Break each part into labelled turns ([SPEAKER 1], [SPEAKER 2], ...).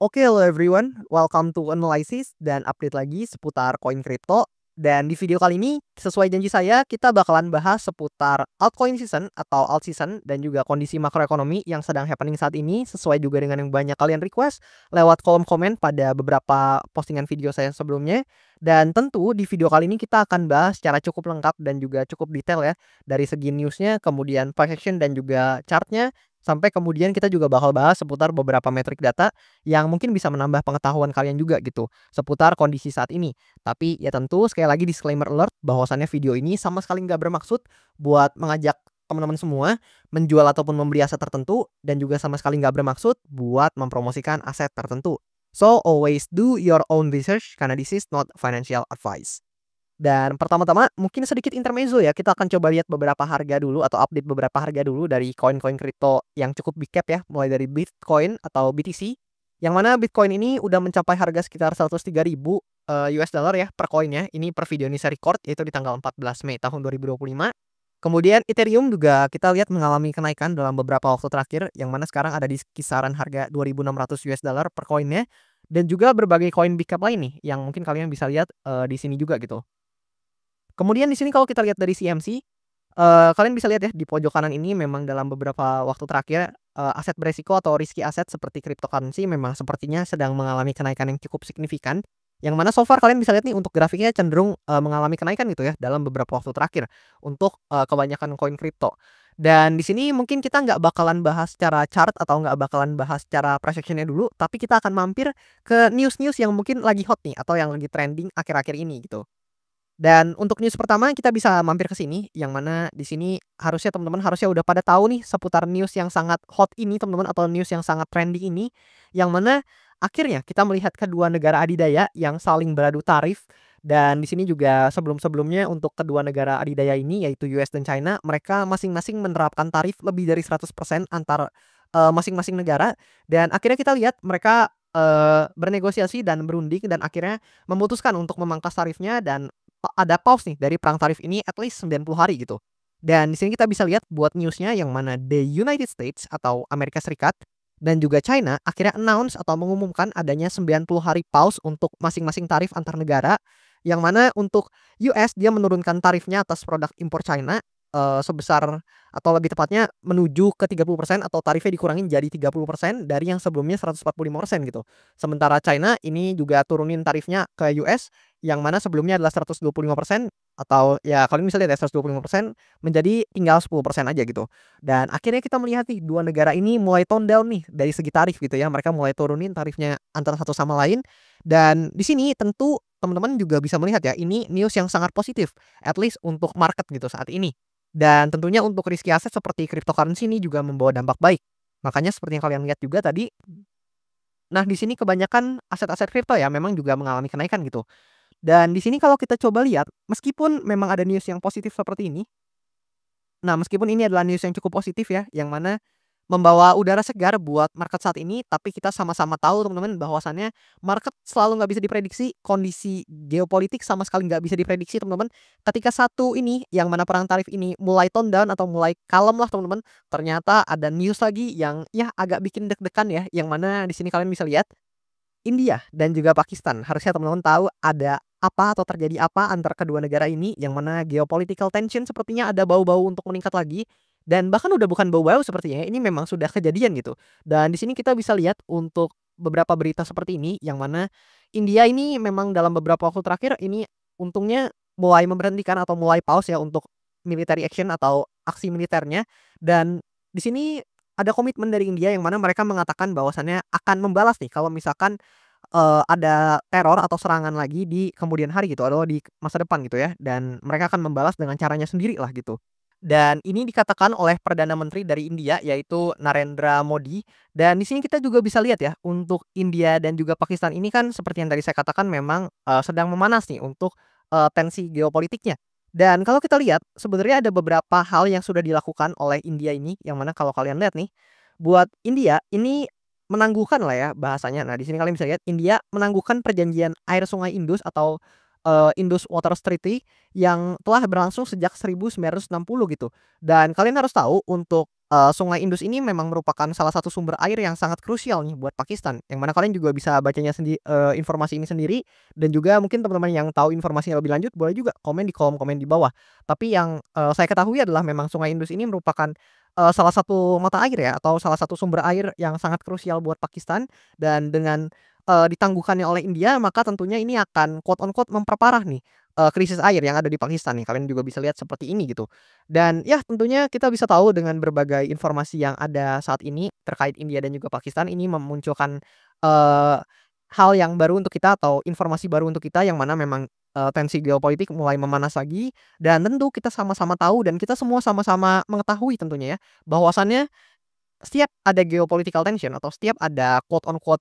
[SPEAKER 1] Oke, hello everyone. Welcome to Analysis dan update lagi seputar koin kripto. Dan di video kali ini, sesuai janji saya, kita bakalan bahas seputar altcoin season atau alt season dan juga kondisi makroekonomi yang sedang happening saat ini, sesuai juga dengan yang banyak kalian request lewat kolom komen pada beberapa postingan video saya sebelumnya. Dan tentu di video kali ini kita akan bahas secara cukup lengkap dan juga cukup detail ya, dari segi newsnya, kemudian price action dan juga chartnya, sampai kemudian kita juga bakal bahas seputar beberapa metrik data yang mungkin bisa menambah pengetahuan kalian juga gitu seputar kondisi saat ini. Tapi ya tentu sekali lagi disclaimer alert bahwasannya video ini sama sekali nggak bermaksud buat mengajak teman-teman semua menjual ataupun membeli aset tertentu, dan juga sama sekali nggak bermaksud buat mempromosikan aset tertentu. So always do your own research karena this is not financial advice. Dan pertama-tama mungkin sedikit intermezzo ya, kita akan coba lihat beberapa harga dulu atau update beberapa harga dulu dari koin-koin kripto yang cukup big cap ya, mulai dari Bitcoin atau BTC, yang mana Bitcoin ini udah mencapai harga sekitar 103.000 US dollar ya per koinnya. Ini per video ini saya record yaitu di tanggal 14 Mei tahun 2025. Kemudian Ethereum juga kita lihat mengalami kenaikan dalam beberapa waktu terakhir, yang mana sekarang ada di kisaran harga 2.600 US dollar per koinnya, dan juga berbagai koin big cap lain nih yang mungkin kalian bisa lihat di sini juga gitu. Kemudian di sini kalau kita lihat dari CMC, kalian bisa lihat ya di pojok kanan ini memang dalam beberapa waktu terakhir, aset beresiko atau risky aset seperti cryptocurrency memang sepertinya sedang mengalami kenaikan yang cukup signifikan. Yang mana so far kalian bisa lihat nih untuk grafiknya cenderung, mengalami kenaikan gitu ya dalam beberapa waktu terakhir untuk, kebanyakan koin kripto. Dan di sini mungkin kita nggak bakalan bahas secara chart atau nggak bakalan bahas secara price action-nya dulu, tapi kita akan mampir ke news-news yang mungkin lagi hot nih atau yang lagi trending akhir-akhir ini gitu. Dan untuk news pertama kita bisa mampir ke sini, yang mana di sini harusnya teman-teman harusnya udah pada tahu nih seputar news yang sangat hot ini teman-teman, atau news yang sangat trending ini, yang mana akhirnya kita melihat kedua negara adidaya yang saling beradu tarif. Dan di sini juga sebelum-sebelumnya untuk kedua negara adidaya ini yaitu US dan China, mereka masing-masing menerapkan tarif lebih dari 100% antar masing-masing negara, dan akhirnya kita lihat mereka bernegosiasi dan berunding dan akhirnya memutuskan untuk memangkas tarifnya, dan ada pause nih dari perang tarif ini at least 90 hari gitu. Dan di sini kita bisa lihat buat newsnya yang mana the United States atau Amerika Serikat dan juga China akhirnya announce atau mengumumkan adanya 90 hari pause untuk masing-masing tarif antar negara, yang mana untuk US dia menurunkan tarifnya atas produk impor China sebesar, atau lebih tepatnya menuju ke 30%, atau tarifnya dikurangin jadi 30% dari yang sebelumnya 145% gitu. Sementara China ini juga turunin tarifnya ke US yang mana sebelumnya adalah 125%, atau ya kalian bisa lihat ya 125% menjadi tinggal 10% aja gitu. Dan akhirnya kita melihat nih dua negara ini mulai tone down nih dari segi tarif gitu ya. Mereka mulai turunin tarifnya antara satu sama lain, dan di sini tentu teman-teman juga bisa melihat ya, ini news yang sangat positif at least untuk market gitu saat ini. Dan tentunya untuk risky aset seperti cryptocurrency ini juga membawa dampak baik. Makanya seperti yang kalian lihat juga tadi, nah di sini kebanyakan aset-aset kripto ya memang juga mengalami kenaikan gitu. Dan di sini kalau kita coba lihat, meskipun memang ada news yang positif seperti ini, nah meskipun ini adalah news yang cukup positif ya, yang mana membawa udara segar buat market saat ini, tapi kita sama-sama tahu teman-teman bahwasannya market selalu nggak bisa diprediksi, kondisi geopolitik sama sekali nggak bisa diprediksi teman-teman. Ketika satu ini, yang mana perang tarif ini mulai tone down atau mulai kalem lah teman-teman, ternyata ada news lagi yang ya agak bikin deg-degan ya, yang mana di sini kalian bisa lihat India dan juga Pakistan. Harusnya teman-teman tahu ada apa atau terjadi apa antara kedua negara ini, yang mana geopolitical tension sepertinya ada bau-bau untuk meningkat lagi, dan bahkan udah bukan bau-bau sepertinya, ini memang sudah kejadian gitu. Dan di sini kita bisa lihat untuk beberapa berita seperti ini, yang mana India ini memang dalam beberapa waktu terakhir ini untungnya mulai memberhentikan atau mulai pause ya untuk military action atau aksi militernya. Dan di sini ada komitmen dari India yang mana mereka mengatakan bahwasannya akan membalas nih kalau misalkan ada teror atau serangan lagi di kemudian hari gitu atau di masa depan gitu ya, dan mereka akan membalas dengan caranya sendiri lah gitu. Dan ini dikatakan oleh Perdana Menteri dari India yaitu Narendra Modi, dan di sini kita juga bisa lihat ya untuk India dan juga Pakistan ini kan seperti yang tadi saya katakan memang, sedang memanas nih untuk, tensi geopolitiknya. Dan kalau kita lihat sebenarnya ada beberapa hal yang sudah dilakukan oleh India ini, yang mana kalau kalian lihat nih, buat India ini menangguhkan lah ya bahasanya. Nah, di sini kalian bisa lihat India menangguhkan perjanjian air Sungai Indus atau, Indus Waters Treaty yang telah berlangsung sejak 1960 gitu. Dan kalian harus tahu untuk, Sungai Indus ini memang merupakan salah satu sumber air yang sangat krusial nih buat Pakistan, yang mana kalian juga bisa bacanya informasi ini sendiri, dan juga mungkin teman-teman yang tahu informasinya lebih lanjut boleh juga komen di kolom komen di bawah. Tapi yang, saya ketahui adalah memang Sungai Indus ini merupakan, salah satu mata air ya, atau salah satu sumber air yang sangat krusial buat Pakistan, dan dengan, ditangguhkannya oleh India, maka tentunya ini akan quote on quote memperparah nih, krisis air yang ada di Pakistan nih, kalian juga bisa lihat seperti ini gitu. Dan ya tentunya kita bisa tahu dengan berbagai informasi yang ada saat ini terkait India dan juga Pakistan ini memunculkan, eee, hal yang baru untuk kita atau informasi baru untuk kita yang mana memang, tensi geopolitik mulai memanas lagi, dan tentu kita sama-sama tahu dan kita semua sama-sama mengetahui tentunya ya, bahwasannya setiap ada geopolitical tension atau setiap ada quote on quote,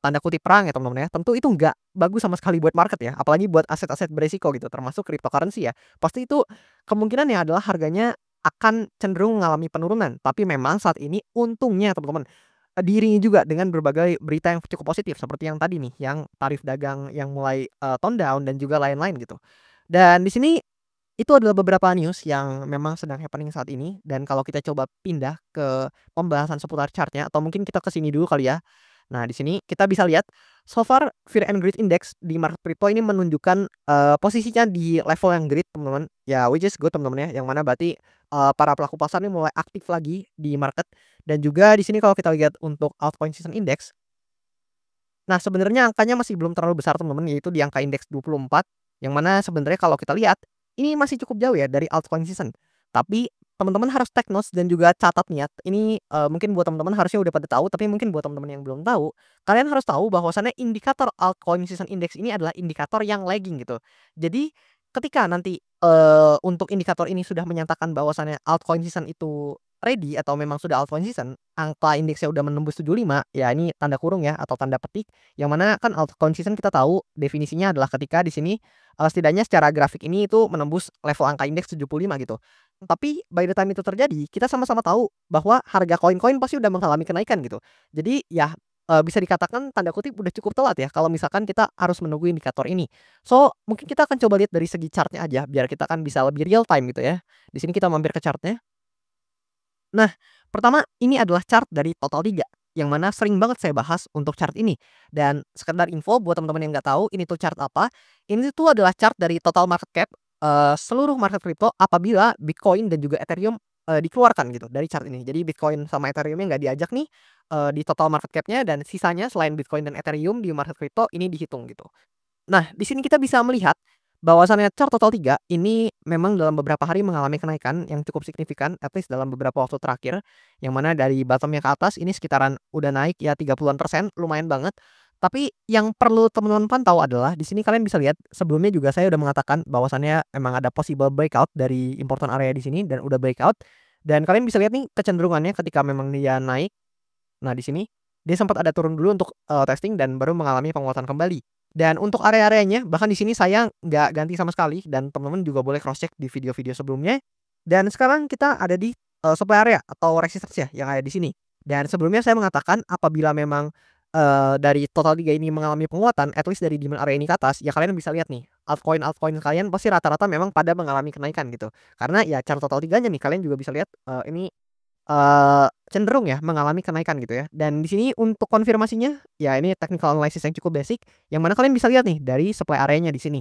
[SPEAKER 1] tanda kutip "perang" ya teman-teman ya, tentu itu nggak bagus sama sekali buat market ya, apalagi buat aset-aset beresiko gitu termasuk cryptocurrency ya. Pasti itu kemungkinannya adalah harganya akan cenderung mengalami penurunan, tapi memang saat ini untungnya teman-teman, diiringi juga dengan berbagai berita yang cukup positif seperti yang tadi nih, yang tarif dagang yang mulai, tone down dan juga lain-lain gitu. Dan di sini itu adalah beberapa news yang memang sedang happening saat ini, dan kalau kita coba pindah ke pembahasan seputar chart-nya atau mungkin kita ke sini dulu kali ya. Nah, di sini kita bisa lihat so far Fear and Greed Index di market crypto ini menunjukkan, posisinya di level yang greed teman-teman, ya which is good teman-teman ya, yang mana berarti, para pelaku pasar ini mulai aktif lagi di market. Dan juga di sini kalau kita lihat untuk altcoin season index, nah sebenarnya angkanya masih belum terlalu besar teman-teman, yaitu di angka indeks 24, yang mana sebenarnya kalau kita lihat, ini masih cukup jauh ya dari altcoin season. Tapi teman-teman harus take notes dan juga catat nih ya, ini, mungkin buat teman-teman harusnya udah pada tahu, tapi mungkin buat teman-teman yang belum tahu, kalian harus tahu bahwasannya indikator altcoin season index ini adalah indikator yang lagging gitu. Jadi ketika nanti, untuk indikator ini sudah menyatakan bahwasannya altcoin season itu ready atau memang sudah altcoin season, angka indeksnya udah menembus 75, ya ini tanda kurung ya atau tanda petik, yang mana kan altcoin season kita tahu definisinya adalah ketika di sini, setidaknya secara grafik ini itu menembus level angka indeks 75 gitu. Tapi by the time itu terjadi, kita sama-sama tahu bahwa harga koin-koin pasti udah mengalami kenaikan gitu. Jadi ya, bisa dikatakan tanda kutip udah cukup telat ya kalau misalkan kita harus menunggu indikator ini. So, mungkin kita akan coba lihat dari segi chart-nya aja biar kita kan bisa lebih real time gitu ya. Di sini kita mampir ke chart-nya. Nah, pertama ini adalah chart dari Total 3, yang mana sering banget saya bahas untuk chart ini. Dan sekedar info buat teman-teman yang nggak tahu ini tuh chart apa, ini tuh adalah chart dari total market cap, seluruh market crypto apabila Bitcoin dan juga Ethereum, dikeluarkan gitu dari chart ini. Jadi Bitcoin sama Ethereum-nya nggak diajak nih, di total market cap-nya, dan sisanya selain Bitcoin dan Ethereum di market crypto ini dihitung gitu. Nah, di sini kita bisa melihat bahwasannya chart Total 3 ini memang dalam beberapa hari mengalami kenaikan yang cukup signifikan, at least dalam beberapa waktu terakhir, yang mana dari bottom-nya ke atas ini sekitaran udah naik ya 30-an%, lumayan banget. Tapi yang perlu teman-teman pantau adalah di sini kalian bisa lihat sebelumnya juga saya udah mengatakan bahwasannya emang ada possible breakout dari important area di sini dan udah breakout, dan kalian bisa lihat nih kecenderungannya ketika memang dia naik. Nah, di sini dia sempat ada turun dulu untuk, testing dan baru mengalami penguatan kembali. Dan untuk area-areanya bahkan di sini saya nggak ganti sama sekali, dan teman-teman juga boleh cross check di video-video sebelumnya. Dan sekarang kita ada di, supply area atau resistance ya yang ada di sini. Dan sebelumnya saya mengatakan apabila memang, dari total 3 ini mengalami penguatan, at least dari demand area ini ke atas, ya kalian bisa lihat nih altcoin-altcoin kalian pasti rata-rata memang pada mengalami kenaikan gitu. Karena ya chart total 3-nya nih kalian juga bisa lihat, ini cenderung ya mengalami kenaikan gitu ya. Dan di sini untuk konfirmasinya, ya ini technical analysis yang cukup basic, yang mana kalian bisa lihat nih dari supply area-nya di sini.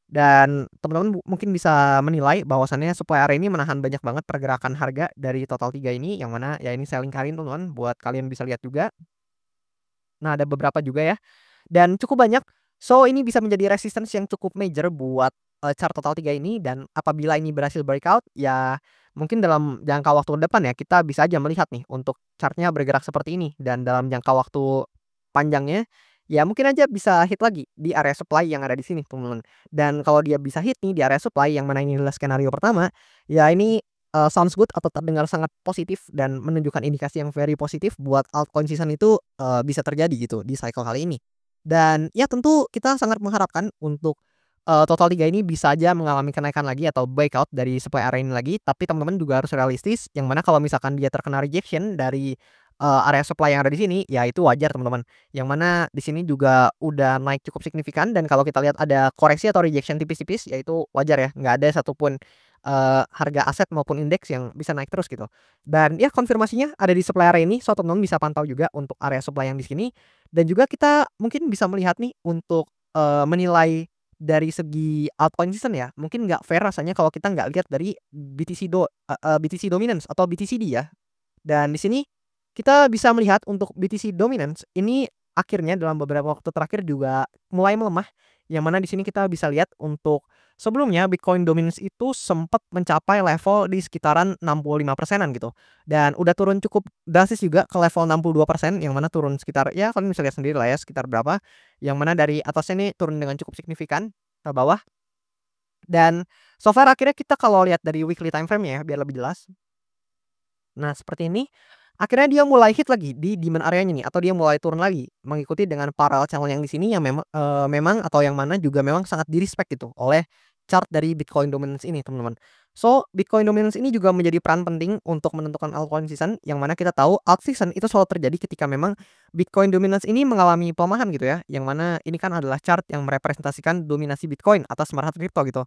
[SPEAKER 1] Dan teman-teman mungkin bisa menilai bahwasannya supply area ini menahan banyak banget pergerakan harga dari total 3 ini, yang mana ya ini saya lingkarin teman-teman buat kalian bisa lihat juga. Nah, ada beberapa juga ya, dan cukup banyak. So, ini bisa menjadi resistance yang cukup major buat, chart total 3 ini, dan apabila ini berhasil breakout, ya mungkin dalam jangka waktu ke depan ya kita bisa aja melihat nih untuk chart-nya bergerak seperti ini, dan dalam jangka waktu panjangnya, ya mungkin aja bisa hit lagi di area supply yang ada di sini teman-teman. Dan kalau dia bisa hit nih di area supply yang mana ini adalah skenario pertama, ya ini, sounds good atau terdengar sangat positif dan menunjukkan indikasi yang very positif buat altcoin season itu, bisa terjadi gitu di cycle kali ini. Dan ya tentu kita sangat mengharapkan untuk, total 3 ini bisa aja mengalami kenaikan lagi atau breakout dari supply area ini lagi, tapi teman-teman juga harus realistis, yang mana kalau misalkan dia terkena rejection dari, area supply yang ada di sini, ya itu wajar teman-teman. Yang mana di sini juga udah naik cukup signifikan dan kalau kita lihat ada koreksi atau rejection tipis-tipis, ya itu wajar ya, nggak ada satupun, harga aset maupun indeks yang bisa naik terus gitu. Dan ya konfirmasinya ada di supply area ini, so teman-teman bisa pantau juga untuk area supply yang di sini. Dan juga kita mungkin bisa melihat nih untuk, menilai dari segi altcoin season ya, mungkin nggak fair rasanya kalau kita nggak lihat dari BTC Dominance atau BTCD ya. Dan di sini kita bisa melihat untuk BTC Dominance ini akhirnya dalam beberapa waktu terakhir juga mulai melemah, yang mana di sini kita bisa lihat untuk sebelumnya Bitcoin Dominance itu sempat mencapai level di sekitaran 65%-an gitu. Dan udah turun cukup drastis juga ke level 62%, yang mana turun sekitar ya kalian bisa lihat sendiri lah ya sekitar berapa. Yang mana dari atasnya nih turun dengan cukup signifikan ke bawah. Dan so far akhirnya kita kalau lihat dari weekly time frame-nya ya biar lebih jelas. Nah, seperti ini. Akhirnya dia mulai hit lagi di demand area-nya nih atau dia mulai turun lagi mengikuti dengan parallel channel yang di sini yang memang atau yang mana juga memang sangat di-respect gitu oleh chart dari Bitcoin Dominance ini, teman-teman. So, Bitcoin Dominance ini juga menjadi peran penting untuk menentukan altcoin season, yang mana kita tahu alt season itu selalu terjadi ketika memang Bitcoin Dominance ini mengalami pelemahan gitu ya, yang mana ini kan adalah chart yang merepresentasikan dominasi Bitcoin atas market crypto gitu.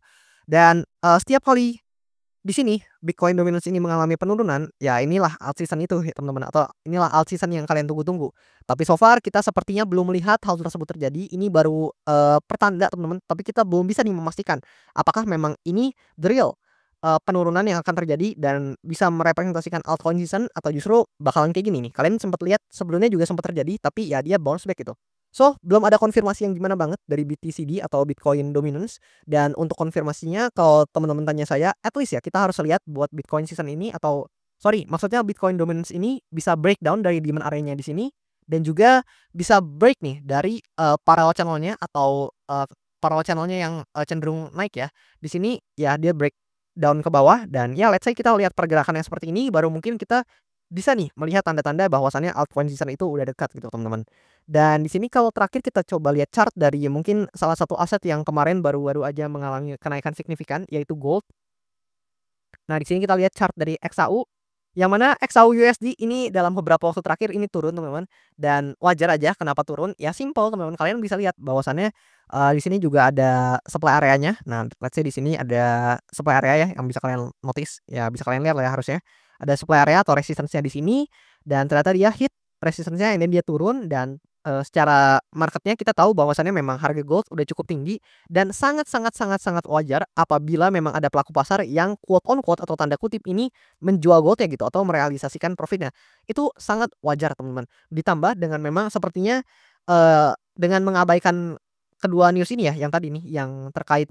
[SPEAKER 1] Dan, setiap kali di sini Bitcoin Dominance ini mengalami penurunan, ya inilah alt season itu ya teman-teman, atau inilah alt season yang kalian tunggu-tunggu. Tapi so far kita sepertinya belum melihat hal tersebut terjadi. Ini baru, pertanda teman-teman, tapi kita belum bisa nih memastikan apakah memang ini the real, penurunan yang akan terjadi dan bisa merepresentasikan altcoin season atau justru bakalan kayak gini nih. Kalian sempat lihat sebelumnya juga sempat terjadi, tapi ya dia bounce back gitu. So, belum ada konfirmasi yang gimana banget dari BTCD atau Bitcoin Dominance. Dan untuk konfirmasinya kalau teman-teman tanya saya, at least ya kita harus lihat buat Bitcoin season ini atau sorry, maksudnya Bitcoin Dominance ini bisa breakdown dari demand area-nya di sini dan juga bisa break nih dari, parallel channel-nya atau, parallel channel-nya yang, cenderung naik ya. Di sini ya dia breakdown ke bawah dan ya let's say kita lihat pergerakan yang seperti ini baru mungkin kita bisa nih melihat tanda-tanda bahwasannya altcoin season itu udah dekat gitu teman-teman. Dan di sini kalau terakhir kita coba lihat chart dari mungkin salah satu aset yang kemarin baru-baru aja mengalami kenaikan signifikan yaitu gold. Nah, di sini kita lihat chart dari XAU, yang mana XAU USD ini dalam beberapa waktu terakhir ini turun teman-teman, dan wajar aja kenapa turun, ya simple teman-teman, kalian bisa lihat bahwasannya, di sini juga ada supply area-nya. Nah, let's say di sini ada supply area ya yang bisa kalian notice, ya bisa kalian lihat lah ya harusnya. Ada supply area atau resistance-nya di sini dan ternyata dia hit resistance-nya and then dia turun dan, secara marketnya kita tahu bahwasannya memang harga gold udah cukup tinggi dan sangat sangat sangat sangat wajar apabila memang ada pelaku pasar yang quote on quote atau tanda kutip ini menjual gold ya gitu atau merealisasikan profitnya. Itu sangat wajar teman-teman. Ditambah dengan memang sepertinya, dengan mengabaikan kedua news ini ya yang tadi nih yang terkait,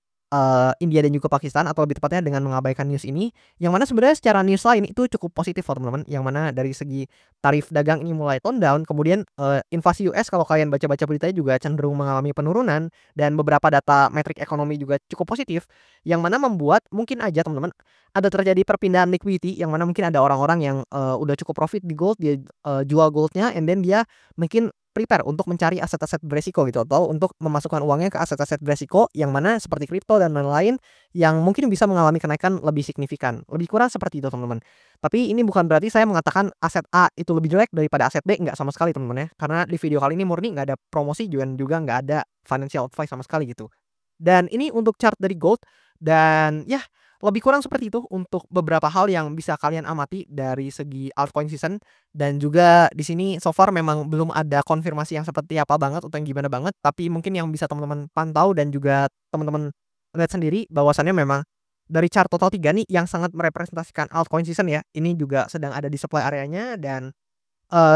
[SPEAKER 1] India dan juga Pakistan atau lebih tepatnya dengan mengabaikan news ini, yang mana sebenarnya secara news lain itu cukup positif loh teman-teman, yang mana dari segi tarif dagang ini mulai tone down, kemudian, invasi US kalau kalian baca-baca beritanya juga cenderung mengalami penurunan dan beberapa data metrik ekonomi juga cukup positif, yang mana membuat mungkin aja teman-teman ada terjadi perpindahan liquidity, yang mana mungkin ada orang-orang yang, udah cukup profit di gold dia, jual goldnya and then dia mungkin prepare untuk mencari aset-aset beresiko gitu atau untuk memasukkan uangnya ke aset-aset beresiko yang mana seperti kripto dan lain-lain yang mungkin bisa mengalami kenaikan lebih signifikan. Lebih kurang seperti itu teman-teman. Tapi ini bukan berarti saya mengatakan aset A itu lebih jelek daripada aset B, nggak sama sekali teman-teman ya. Karena di video kali ini murni nggak ada promosi juga nggak ada financial advice sama sekali gitu. Dan ini untuk chart dari gold dan ya lebih kurang seperti itu untuk beberapa hal yang bisa kalian amati dari segi altcoin season dan juga di sini so far memang belum ada konfirmasi yang seperti apa banget atau yang gimana banget, tapi mungkin yang bisa teman-teman pantau dan juga teman-teman lihat sendiri bahwasannya memang dari chart total 3 nih yang sangat merepresentasikan altcoin season ya. Ini juga sedang ada di supply areanya dan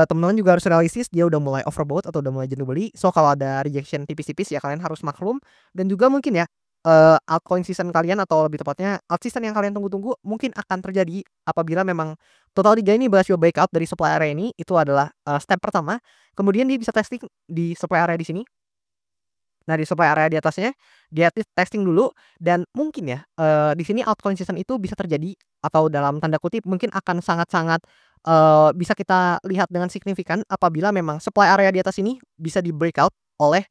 [SPEAKER 1] teman-teman juga harus realistis dia udah mulai overbought atau udah mulai jenuh beli. So kalau ada rejection tipis-tipis ya kalian harus maklum dan juga mungkin ya, altcoin season kalian atau lebih tepatnya alt season yang kalian tunggu-tunggu mungkin akan terjadi apabila memang total 3 ini berhasil breakout dari supply area ini, itu adalah, step pertama. Kemudian dia bisa testing di supply area di sini. Nah, di supply area di atasnya, dia testing dulu dan mungkin ya, di sini altcoin season itu bisa terjadi atau dalam tanda kutip mungkin akan sangat-sangat, bisa kita lihat dengan signifikan apabila memang supply area di atas ini bisa di breakout oleh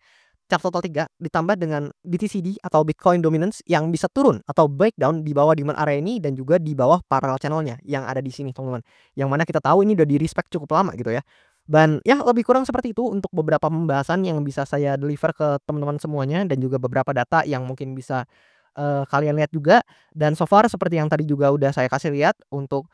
[SPEAKER 1] chart total 3 ditambah dengan BTCD atau Bitcoin Dominance yang bisa turun atau breakdown di bawah demand area ini dan juga di bawah parallel channel-nya yang ada di sini teman-teman. Yang mana kita tahu ini udah di-respect cukup lama gitu ya. Dan ya lebih kurang seperti itu untuk beberapa pembahasan yang bisa saya deliver ke teman-teman semuanya dan juga beberapa data yang mungkin bisa, kalian lihat juga. Dan so far seperti yang tadi juga udah saya kasih lihat untuk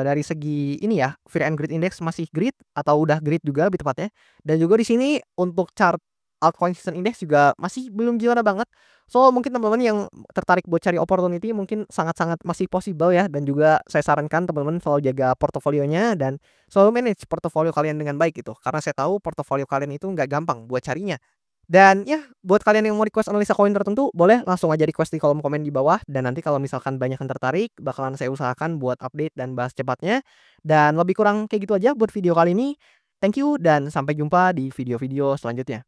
[SPEAKER 1] dari segi ini ya, Fear and Greed Index masih greed atau udah greed juga lebih tepatnya. Dan juga di sini untuk chart altcoin season index juga masih belum gimana banget. So mungkin teman-teman yang tertarik buat cari opportunity mungkin sangat-sangat masih possible ya, dan juga saya sarankan teman-teman selalu jaga portofolionya dan selalu manage portofolio kalian dengan baik gitu. Karena saya tahu portofolio kalian itu nggak gampang buat carinya. Dan ya, buat kalian yang mau request analisa koin tertentu, boleh langsung aja request di kolom komen di bawah. Dan nanti kalau misalkan banyak yang tertarik, bakalan saya usahakan buat update dan bahas cepatnya. Dan lebih kurang kayak gitu aja buat video kali ini. Thank you dan sampai jumpa di video-video selanjutnya.